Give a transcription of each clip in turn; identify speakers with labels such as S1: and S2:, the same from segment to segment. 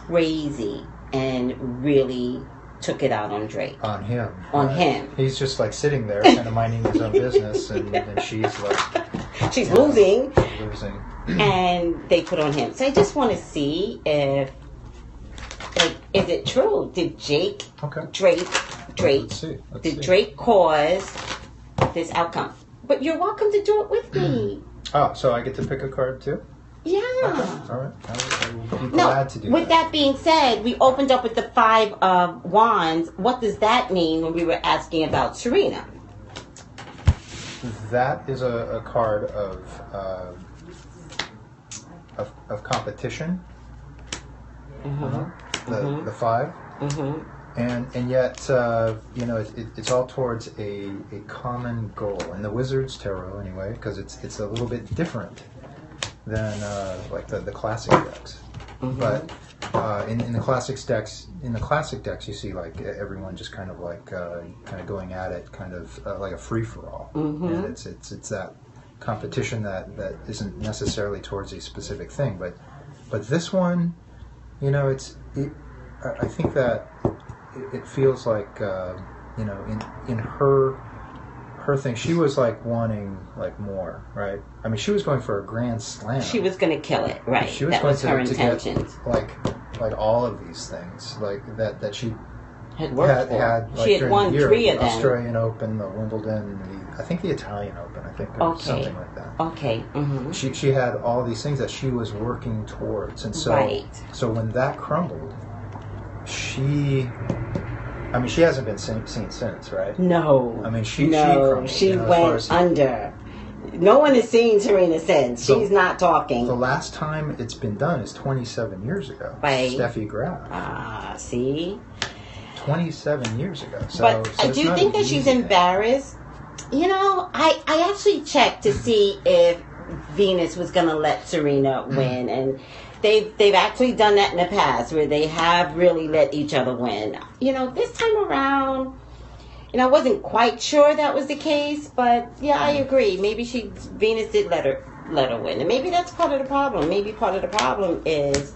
S1: crazy and really took it out on Drake.
S2: On him.
S1: On him.
S2: He's just like sitting there, kind of minding his own business, and she's like...
S1: She's losing.
S2: Losing.
S1: And they put on him. So I just want to see if, like, is it true? Did Drake,
S2: Let's see.
S1: Drake cause this outcome? But you're welcome to do it with me.
S2: Oh, so I get to pick a card too?
S1: Yeah.
S2: Okay. All right. I will be glad to do that.
S1: With that being said, we opened up with the 5 of Wands. What does that mean when we were asking about Serena?
S2: That is a card of competition. The 5. And yet, it's all towards a common goal. In the Wizard's Tarot, anyway, because it's a little bit different than like the classic decks. But in the classic decks, you see like everyone just kind of going at it, kind of like a free for all. And it's that competition that isn't necessarily towards a specific thing. But this one, I think that it feels like in her thing, she was like wanting like more, right? I mean, she was going for a grand slam.
S1: She was going to kill it, right?
S2: She was
S1: that
S2: going
S1: was her intentions.
S2: Like all of these things, like that she
S1: had worked for.
S2: Had like,
S1: she had won 3 of them.
S2: The Australian Open, the Wimbledon, I think the Italian Open, or something like that.
S1: Okay.
S2: She had all these things that she was working towards, and so so when that crumbled, she hasn't been seen since, right?
S1: No.
S2: I mean, she crumbled,
S1: she went under. No one has seen Serena since. She's not talking.
S2: The last time it's been done is 27 years ago.
S1: By
S2: Steffi Graf.
S1: See?
S2: 27 years ago.
S1: But I do think that she's embarrassed. I actually checked to see if Venus was going to let Serena win, and they've actually done that in the past where they have really let each other win. This time around, I wasn't quite sure that was the case, but yeah, I agree. Maybe Venus did let her win, and maybe that's part of the problem. Maybe part of the problem is,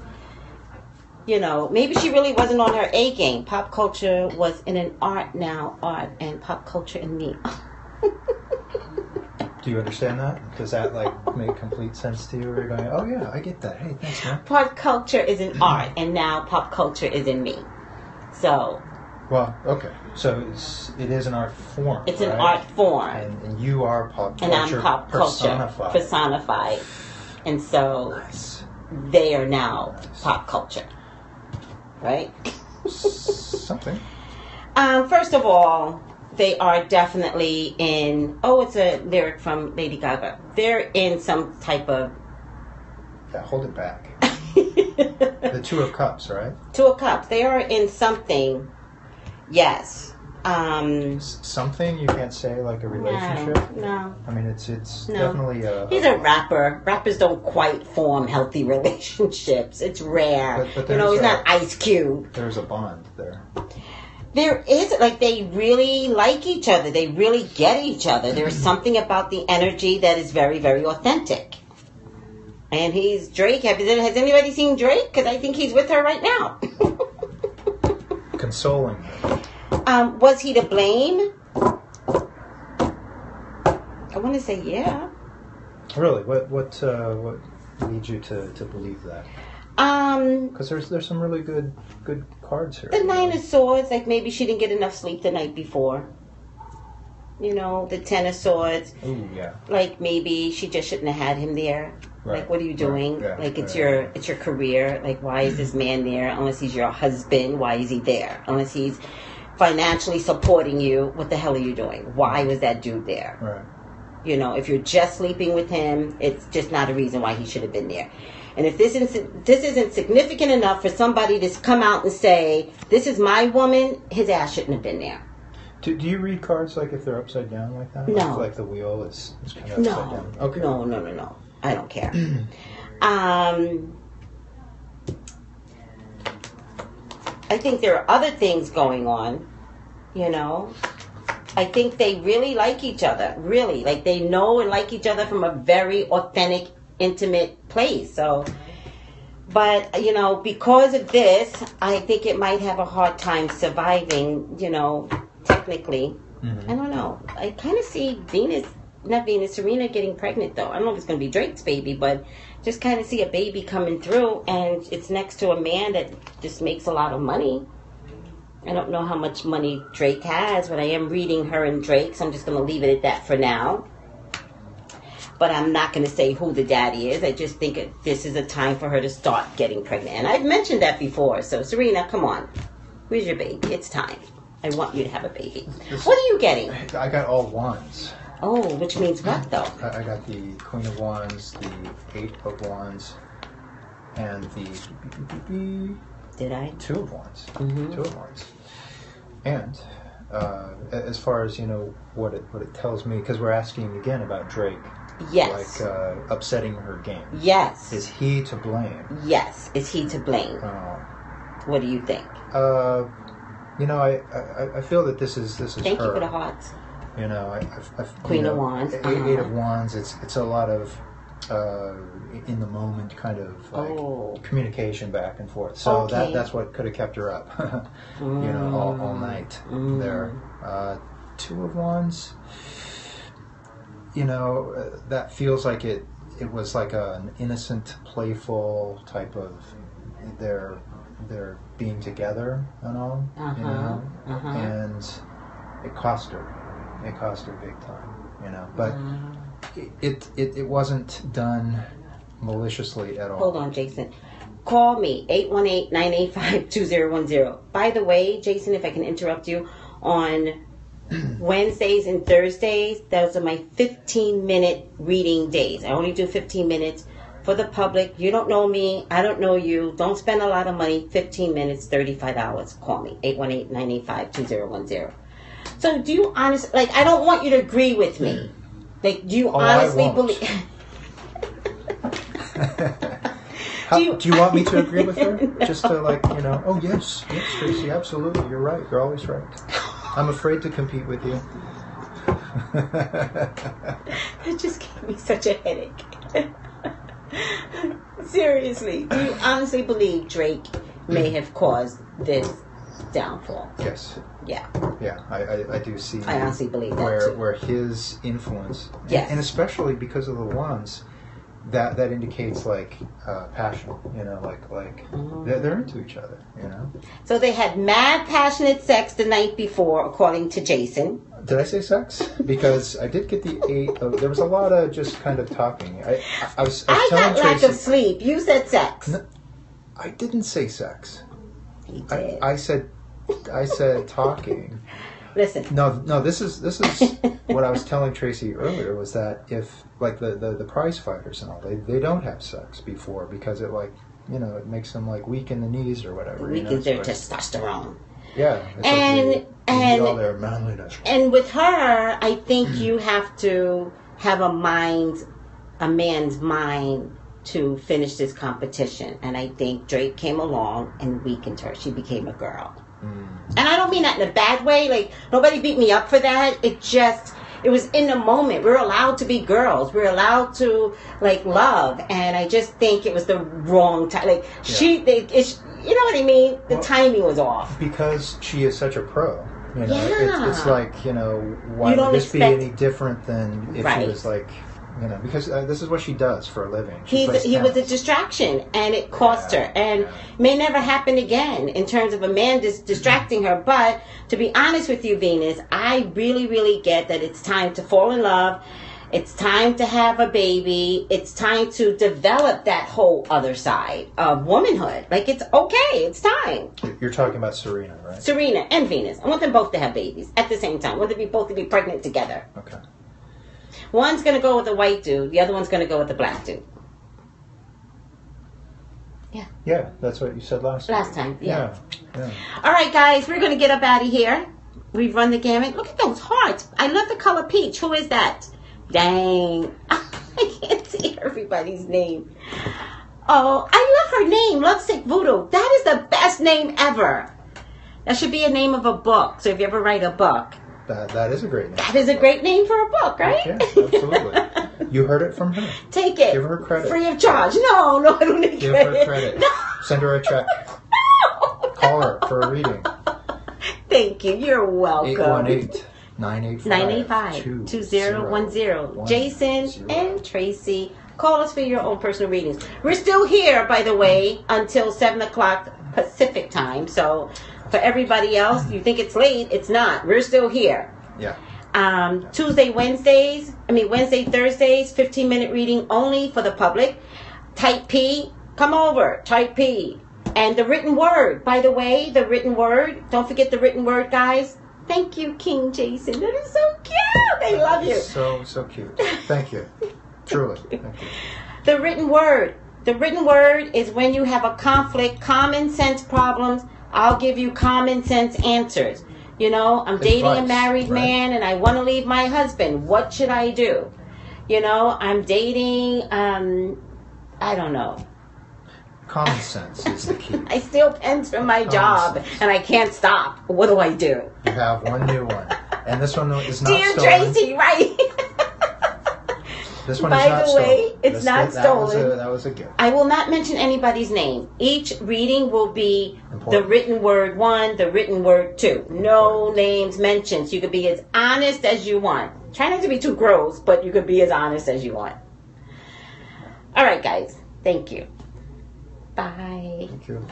S1: maybe she really wasn't on her A game. Pop culture was in an art and pop culture in me.
S2: Do you understand that? Does that make complete sense to you? Or you're going, oh yeah, I get that. Hey, thanks, man.
S1: Pop culture is an art, and now pop culture is in me. So.
S2: Well, okay. So it is an art form.
S1: It's an art form.
S2: And you are pop culture.
S1: And I'm pop culture personified. And so they are now pop culture. Right?
S2: Something.
S1: First of all, they are definitely in... Oh, it's a lyric from Lady Gaga. They're in some type of...
S2: Yeah, hold it back. The 2 of Cups, right? 2
S1: of Cups. They are in something... Yes.
S2: Something you can't say, like a relationship?
S1: No.
S2: I mean, it's definitely a...
S1: He's a rapper. Rappers don't quite form healthy relationships. It's rare. But he's not Ice Cube.
S2: There's a bond there.
S1: There is, they really like each other. They really get each other. There's something about the energy that is very, very authentic. And he's Drake. Has anybody seen Drake? Because I think he's with her right now.
S2: Consoling her.
S1: Was he to blame? I want to say yeah.
S2: Really? What leads you to believe that? Because there's some really good cards here.
S1: The 9 of Swords, maybe she didn't get enough sleep the night before. The 10 of Swords.
S2: Ooh, yeah.
S1: Maybe she just shouldn't have had him there.
S2: Right.
S1: What are you doing?
S2: Right. Yeah.
S1: It's your career. Why is this man there? Unless he's your husband, why is he there? Unless he's financially supporting you, what the hell are you doing? Why was that dude there?
S2: Right.
S1: If you're just sleeping with him, it's just not a reason why he should have been there. And if this isn't significant enough for somebody to come out and say, this is my woman, his ass shouldn't have been there.
S2: Do you read cards if they're upside down like that?
S1: No.
S2: Like the wheel is kind of upside down? Okay.
S1: No. I don't care. I think there are other things going on, I think they really like each other, really. They know and like each other from a very authentic, intimate place. So But, you know, because of this, I think it might have a hard time surviving, you know, technically. I don't know. I kind of see Serena getting pregnant, though. I don't know if it's going to be Drake's baby, but just kind of see a baby coming through, and it's next to a man that just makes a lot of money. I don't know how much money Drake has, but I am reading her and Drake, so I'm just going to leave it at that for now. But I'm not going to say who the daddy is. I just think this is a time for her to start getting pregnant. And I've mentioned that before. So, Serena, come on. Where's your baby? It's time. I want you to have a baby. What are you getting?
S2: I got all wands.
S1: Oh, which means what, though?
S2: I got the Queen of Wands, the Eight of Wands, and the...
S1: Did I?
S2: Two of Wands. Two of Wands. And as far as, you know, what it tells me, because we're asking again about Drake.
S1: Yes.
S2: Like upsetting her game.
S1: Yes.
S2: Is he to blame?
S1: Yes. Is he to blame? What do you think?
S2: You know, I feel that this is
S1: Thank
S2: her.
S1: you for the hearts.
S2: You know,
S1: Queen of Wands.
S2: Eight of Wands. It's a lot of in the moment kind of like communication back and forth. So that's what could have kept her up. You know, all night there. Two of Wands. You know, that feels like it was like an innocent, playful type of their being together and all, you know, and it cost her big time, you know, but it wasn't done maliciously at all.
S1: Hold on, Jason. Call me, 818-985-2010. By the way, Jason, if I can interrupt you, on Wednesdays and Thursdays, those are my 15-minute reading days. I only do 15 minutes for the public. You don't know me. I don't know you. Don't spend a lot of money. 15 minutes, $35. Call me, 818-985-2010. So do you honestly, like, I don't want you to agree with me. Like, do you honestly believe...
S2: Do you want me to agree with her? No. Just to, like, you know, oh, yes, Tracy, absolutely, you're right. You're always right. I'm afraid to compete with you.
S1: That just gave me such a headache. Seriously, do you honestly believe Drake may have caused this downfall?
S2: Yes.
S1: Yeah.
S2: Yeah, I do see.
S1: I honestly believe that too.
S2: Where his influence,
S1: yes,
S2: and especially because of the wands, that indicates like passion. You know, like they're into each other. You know. So
S1: they had mad passionate sex the night before, according to Jason.
S2: Did I say sex? Because I did get the 8 of... There was a lot of just kind of talking. I was telling
S1: got
S2: Tracy,
S1: lack of sleep. You said sex.
S2: No, I didn't say sex.
S1: He did.
S2: I said talking.
S1: Listen.
S2: No. This is what I was telling Tracy earlier, was that if like the prize fighters and all, they don't have sex before because it, like, you know, it makes them like weak in the knees or whatever.
S1: Weakens their testosterone.
S2: Yeah,
S1: and
S2: all their manliness.
S1: And with her, I think you have to have a man's mind to finish this competition. And I think Drake came along and weakened her. She became a girl. And I don't mean that in a bad way. Like, nobody beat me up for that. It was in the moment. We're allowed to be girls. We're allowed to, like, love. And I just think it was the wrong time. Like, you know what I mean? The timing was off.
S2: Because she is such a pro. You know, it's like, you know, why would this be any different than if she was like, you know, because this is what she does for a living. He
S1: was a distraction, and it cost her, and may never happen again in terms of a man distracting her. But to be honest with you, Venus, I really, really get that it's time to fall in love. It's time to have a baby. It's time to develop that whole other side of womanhood. Like, it's okay. It's time.
S2: You're talking about Serena, right?
S1: Serena and Venus. I want them both to have babies at the same time. I want them both to be pregnant together.
S2: Okay.
S1: One's going to go with the white dude. The other one's going to go with the black dude. Yeah.
S2: Yeah, that's what you said last
S1: time. Yeah. All right, guys. We're going to get up out of here. We've run the gamut. Look at those hearts. I love the color peach. Who is that? Dang. I can't see everybody's name. Oh, I love her name. Lovesick Voodoo. That is the best name ever. That should be a name of a book. So if you ever write a book.
S2: That is a great name.
S1: That is a great name for a book, right?
S2: Yes, absolutely. You heard it from her.
S1: Take it.
S2: Give her credit.
S1: Free of charge. No, I don't need
S2: Give
S1: credit.
S2: her credit.
S1: No.
S2: Send her a check.
S1: No.
S2: Call her for a reading.
S1: Thank you. You're welcome.
S2: 818-985-2010.
S1: Jason and Tracy. Call us for your own personal readings. We're still here, by the way, until 7 o'clock Pacific time. So for everybody else, you think it's late. It's not. We're still here.
S2: Yeah.
S1: Wednesday, Thursdays, 15-minute reading only for the public. Type P. Come over. Type P. And the written word, by the way, the written word. Don't forget the written word, guys. Thank you, King Jason. That is so cute. They love you.
S2: So cute. Thank you. Truly. Thank you.
S1: The written word. The written word is when you have a conflict, common sense problems. I'll give you common sense answers. You know, I'm dating a married man and I want to leave my husband. What should I do? You know, I'm dating, I don't know.
S2: Common sense is the key.
S1: I steal pens from my job and I can't stop. What do I do?
S2: You have one new one. And this one is not
S1: Dear
S2: stolen.
S1: Tracy, right?
S2: This one
S1: By
S2: is not
S1: the way,
S2: stolen.
S1: it's not stolen.
S2: That was a gift.
S1: I will not mention anybody's name. Each reading will be the written word 1, the written word 2. No names mentioned. So you can be as honest as you want. Try not to be too gross, but you can be as honest as you want. All right, guys. Thank you. Bye.
S2: Thank you.